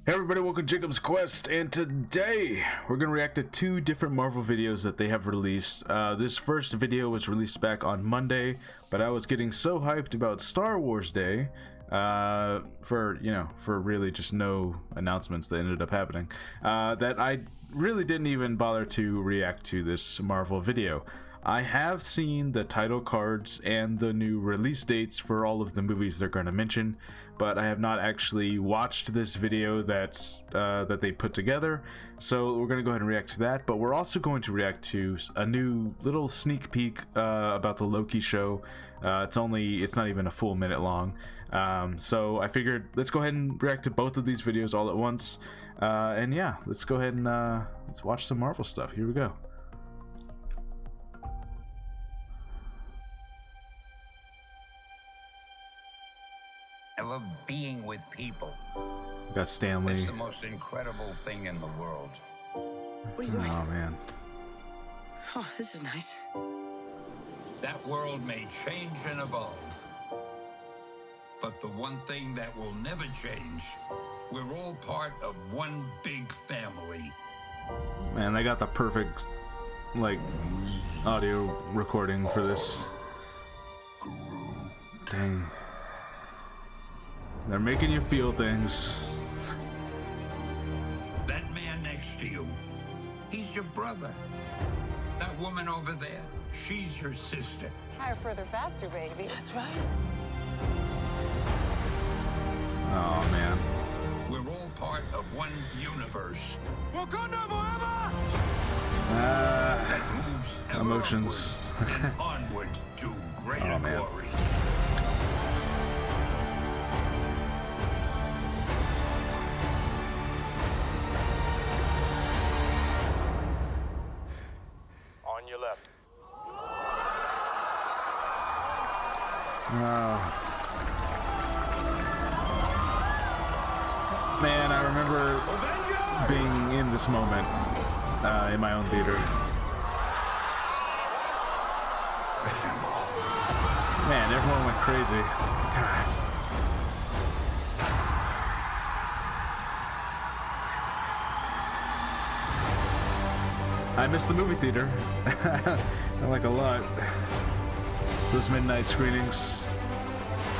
Hey everybody, welcome to Jacob's Quest, and today we're going to react to two different Marvel videos that they have released. This first video was released back on Monday, but I was getting so hyped about Star Wars Day, for really just no announcements that ended up happening, that I really didn't even bother to react to this Marvel video. I have seen the title cards and the new release dates for all of the movies they're going to mention, but I have not actually watched this video that they put together, so we're going to go ahead and react to that. But we're also going to react to a new little sneak peek about the Loki show. It's not even a full minute long, so I figured let's go ahead and react to both of these videos all at once, and yeah, let's go ahead and let's watch some Marvel stuff. Here we go. I love being with people. Got Stanley. It's the most incredible thing in the world. What are you doing? Oh man. Oh, this is nice. That world may change and evolve, but the one thing that will never change, we're all part of one big family. Man, they got the perfect audio recording for this. Dang. They're making you feel things. That man next to you, he's your brother. That woman over there, she's your sister. Higher, further, faster, baby. That's right. Oh man. We're all part of one universe. Wakanda forever! That moves ever Emotions. upward and onward to greater Oh, man. glory. On your left. Man, I remember being in this moment in my own theater. Man, everyone went crazy. God. I missed the movie theater. I like a lot. Those midnight screenings.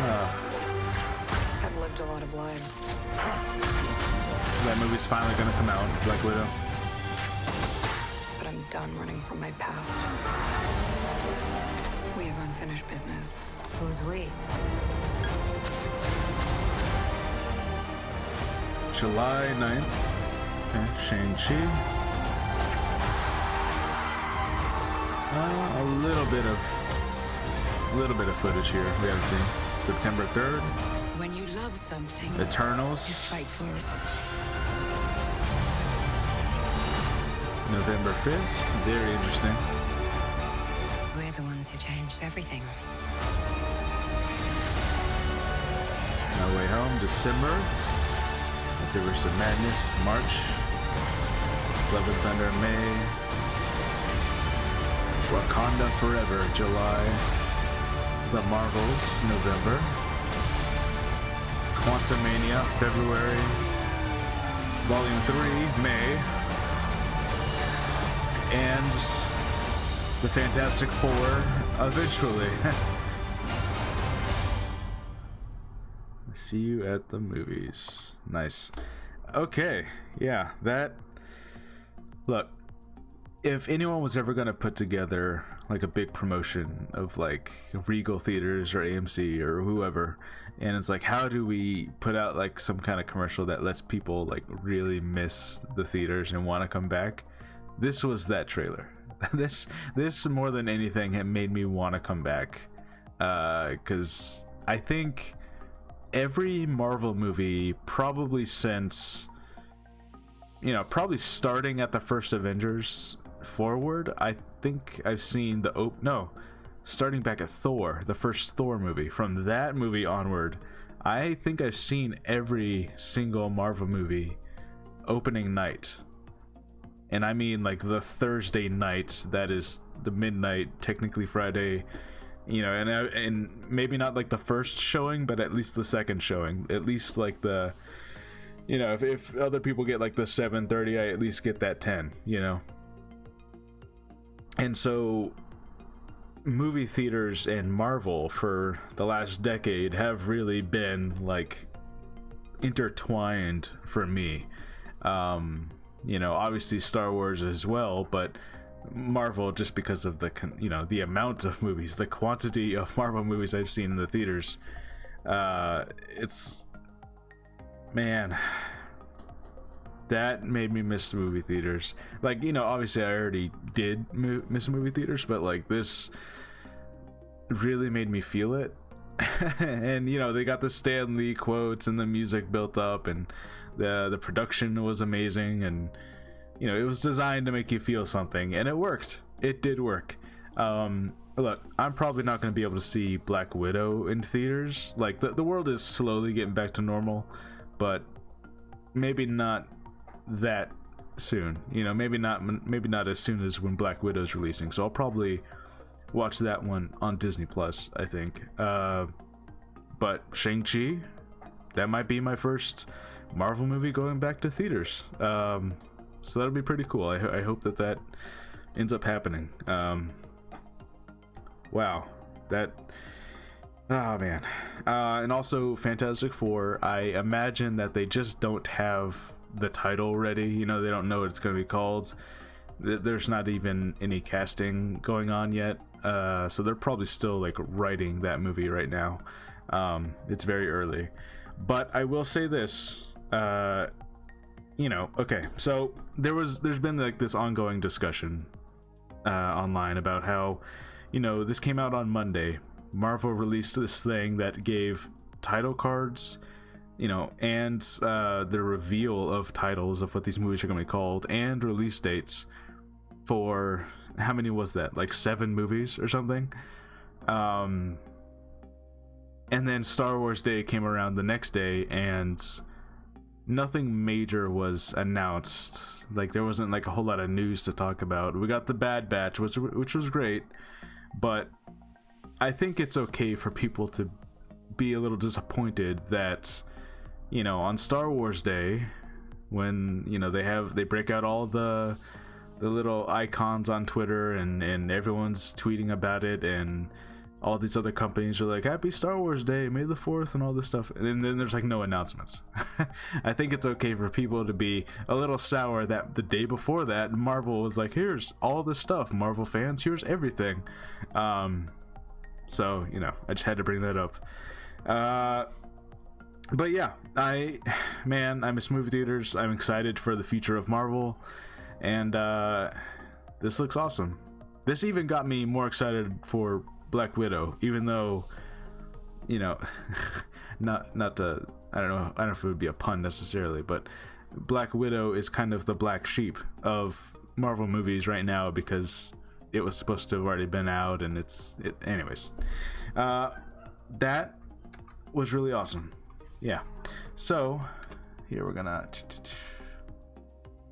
I've lived a lot of lives. That movie's finally gonna come out, Black Widow. But I'm done running from my past. We have unfinished business. Who's we? July 9th. Okay, Shang-Chi. A little bit of footage here we haven't seen. September 3rd. When you love something, Eternals. just fight for it. November 5th. Very interesting. We're the ones who changed everything. No Way Home. December. Multiverse of Madness. March. Love and Thunder. May. Wakanda Forever, July. The Marvels, November. Quantumania, February. Volume 3, May. And the Fantastic Four, eventually. See you at the movies. Nice. Okay, yeah, that... Look. If anyone was ever going to put together like a big promotion of like Regal Theaters or AMC or whoever, and it's like, how do we put out like some kind of commercial that lets people like really miss the theaters and want to come back, this was that trailer. This more than anything had made me want to come back, because I think every Marvel movie probably since, probably starting at the first Avengers forward, I think I've seen starting back at Thor, the first Thor movie. From that movie onward, I think I've seen every single Marvel movie opening night. And I mean like the Thursday night, that is the midnight, technically Friday, and maybe not like the first showing, but at least the second showing, at least like the you know, if other people get like the 7.30, I at least get that 10, you know. And so movie theaters and Marvel for the last decade have really been like intertwined for me. You know, obviously Star Wars as well, but Marvel just because of the, you know, the amount of movies, the quantity of Marvel movies I've seen in the theaters. It's, man, that made me miss the movie theaters. Like, you know, obviously I already did miss movie theaters, but like this really made me feel it. And you know, they got the Stan Lee quotes and the music built up, and the production was amazing, and you know, it was designed to make you feel something, and it worked. It did work. Look, I'm probably not going to be able to see Black Widow in theaters. Like the world is slowly getting back to normal, but maybe not that soon. You know, maybe not as soon as when Black Widow's releasing. So I'll probably watch that one on Disney Plus, I think. But Shang-Chi, that might be my first Marvel movie going back to theaters. So that'll be pretty cool. I hope that ends up happening. Wow, that, oh man. And also Fantastic Four, I imagine that they just don't have the title ready. You know, they don't know what it's going to be called. There's not even any casting going on yet, so they're probably still like writing that movie right now. It's very early, but I will say this, you know, okay, so there's been like this ongoing discussion online about how, you know, this came out on Monday. Marvel released this thing that gave title cards, you know, and the reveal of titles of what these movies are going to be called, and release dates for, how many was that, like 7 movies or something. And then Star Wars Day came around the next day, and nothing major was announced. Like there wasn't like a whole lot of news to talk about. We got the Bad Batch, which was great, but I think it's okay for people to be a little disappointed that, you know, on Star Wars Day, when, you know, they break out all the little icons on Twitter, and everyone's tweeting about it, and all these other companies are like, happy Star Wars Day, May the 4th, and all this stuff, and then there's like no announcements. I think it's okay for people to be a little sour that the day before that Marvel was like, here's all this stuff, Marvel fans, here's everything. So, you know, I just had to bring that up. But yeah, I miss movie theaters. I'm excited for the future of Marvel, and this looks awesome. This even got me more excited for Black Widow, even though, you know, not to, I don't know if it would be a pun necessarily, but Black Widow is kind of the black sheep of Marvel movies right now, because it was supposed to have already been out, and anyways, that was really awesome. Yeah, so here we're gonna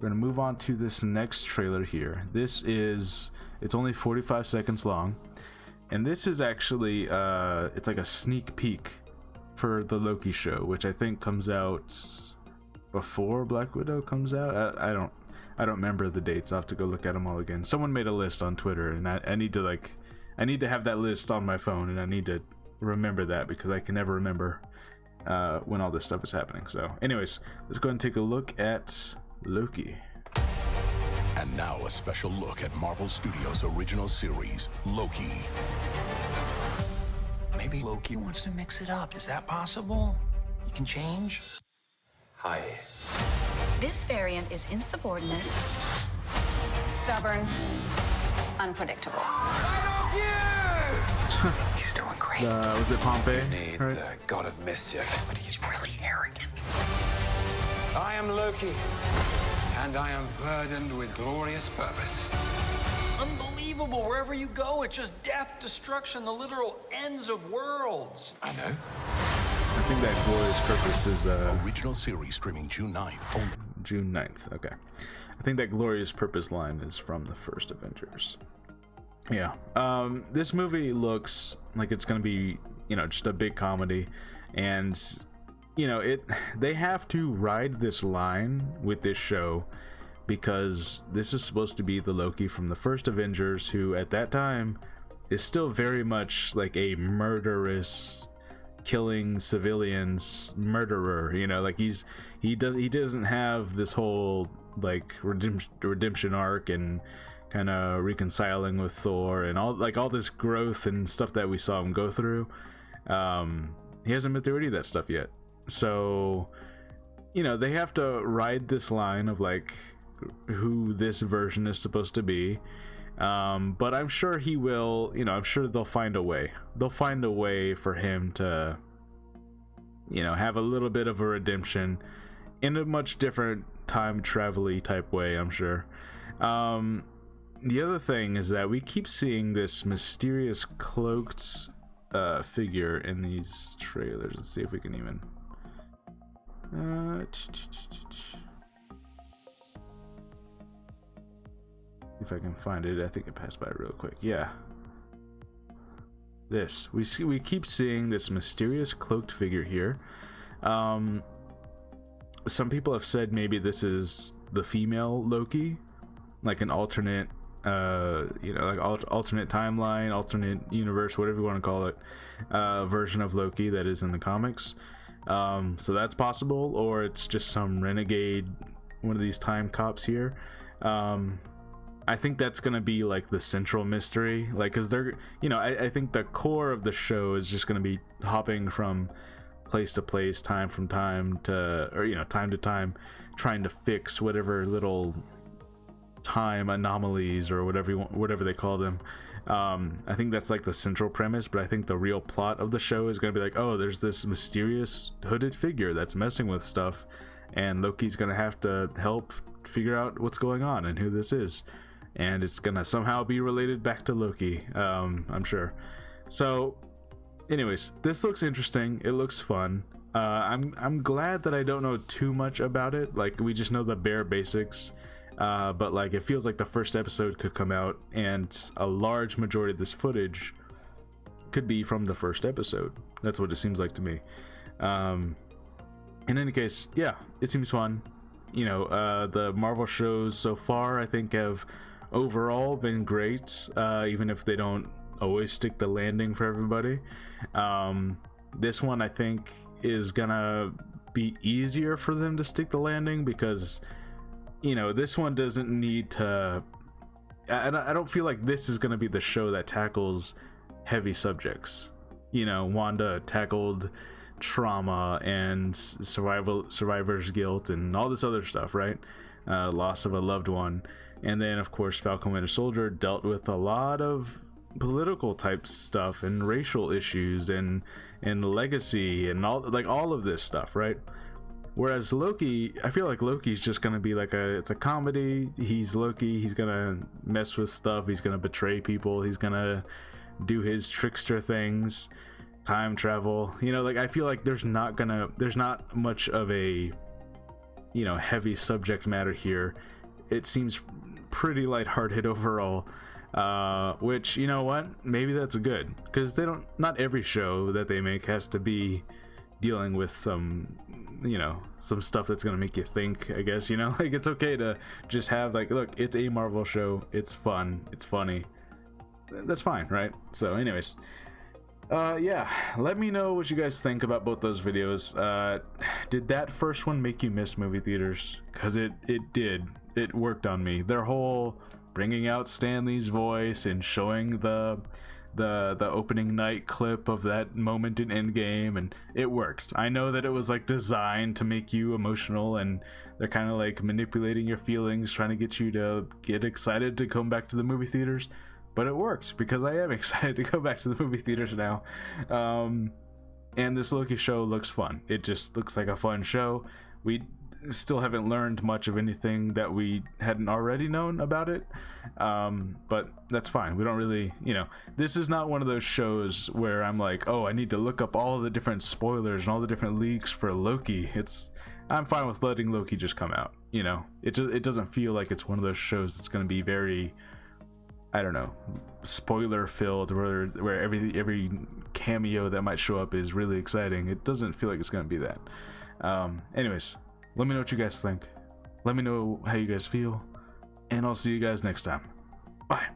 move on to this next trailer here. It's only 45 seconds long, and this is actually it's like a sneak peek for the Loki show, which I think comes out before Black Widow comes out. I don't remember the dates. I'll have to go look at them all again. Someone made a list on Twitter, and I need to have that list on my phone, and I need to remember that, because I can never remember when all this stuff is happening. So anyways, let's go ahead and take a look at Loki. And now a special look at Marvel Studios' original series, Loki. Maybe Loki wants to mix it up. Is that possible? You can change? Hi. This variant is insubordinate, stubborn, unpredictable. He's doing great. Was it Pompey? Need right? the god of mischief, but he's really arrogant. I am Loki, and I am burdened with glorious purpose. Unbelievable. Wherever you go, it's just death, destruction, the literal ends of worlds. I know. I think that glorious purpose is Original series streaming June 9th. Only. June 9th. Okay. I think that glorious purpose line is from the first Avengers. Yeah. This movie looks like it's going to be, you know, just a big comedy, and you know, they have to ride this line with this show, because this is supposed to be the Loki from the first Avengers, who at that time is still very much like a murderous, killing civilians murderer. You know, like he doesn't have this whole like redemption arc and kind of reconciling with Thor and all this growth and stuff that we saw him go through. He hasn't been through any of that stuff yet. So, you know, they have to ride this line of like who this version is supposed to be. But I'm sure he will, you know, I'm sure they'll find a way. They'll find a way for him to, you know, have a little bit of a redemption in a much different time travel-y type way, I'm sure. The other thing is that we keep seeing this mysterious cloaked figure in these trailers. Let's see if we can even if I can find it. I think it passed by real quick. Yeah, this we keep seeing this mysterious cloaked figure here. Some people have said maybe this is the female Loki, like an alternate you know, like alternate timeline, alternate universe, whatever you want to call it, version of Loki that is in the comics. So that's possible, or it's just some renegade, one of these time cops here. I think that's gonna be like the central mystery, like, because they're, you know, I think the core of the show is just gonna be hopping from place to place, time from time to, or, you know, time to time, trying to fix whatever little time anomalies or whatever they call them. I think that's like the central premise, but I think the real plot of the show is going to be like, oh, there's this mysterious hooded figure that's messing with stuff, and Loki's going to have to help figure out what's going on and who this is, and it's going to somehow be related back to Loki, I'm sure. So anyways, this looks interesting. It looks fun. I'm glad that I don't know too much about it. Like, we just know the bare basics. But like, it feels like the first episode could come out and a large majority of this footage could be from the first episode. That's what it seems like to me. In any case, yeah, it seems fun. You know, the Marvel shows so far, I think, have overall been great, even if they don't always stick the landing for everybody. This one, I think, is gonna be easier for them to stick the landing, because, you know, this one doesn't need to, I don't feel like this is going to be the show that tackles heavy subjects. You know, Wanda tackled trauma and survivor's guilt and all this other stuff, right? Loss of a loved one. And then, of course, Falcon Winter Soldier dealt with a lot of political type stuff and racial issues and legacy and all of this stuff, right? Whereas Loki, I feel like Loki's just gonna be like it's a comedy. He's Loki. He's gonna mess with stuff. He's gonna betray people. He's gonna do his trickster things, time travel. You know, like, I feel like there's not much of a, you know, heavy subject matter here. It seems pretty lighthearted overall. Which, you know what? Maybe that's good, because not every show that they make has to be dealing with some, you know, some stuff that's gonna make you think, I guess, you know. Like, it's okay to just have, like, look, it's a Marvel show, it's fun, it's funny, that's fine, right? So anyways, yeah, let me know what you guys think about both those videos. Did that first one make you miss movie theaters? Because it did. It worked on me. Their whole bringing out Stan Lee's voice and showing the opening night clip of that moment in Endgame, and it works. I know that it was like designed to make you emotional, and they're kind of like manipulating your feelings, trying to get you to get excited to come back to the movie theaters, but it worked, because I am excited to go back to the movie theaters now. And this Loki show looks fun. It just looks like a fun show. We still haven't learned much of anything that we hadn't already known about it, but that's fine. We don't really, you know, this is not one of those shows where I'm like, oh, I need to look up all the different spoilers and all the different leaks for Loki. I'm fine with letting Loki just come out, you know. It doesn't feel like it's one of those shows that's going to be very, I don't know, spoiler filled, where every cameo that might show up is really exciting. It doesn't feel like it's gonna be that. Anyways, let me know what you guys think. Let me know how you guys feel, and I'll see you guys next time. Bye.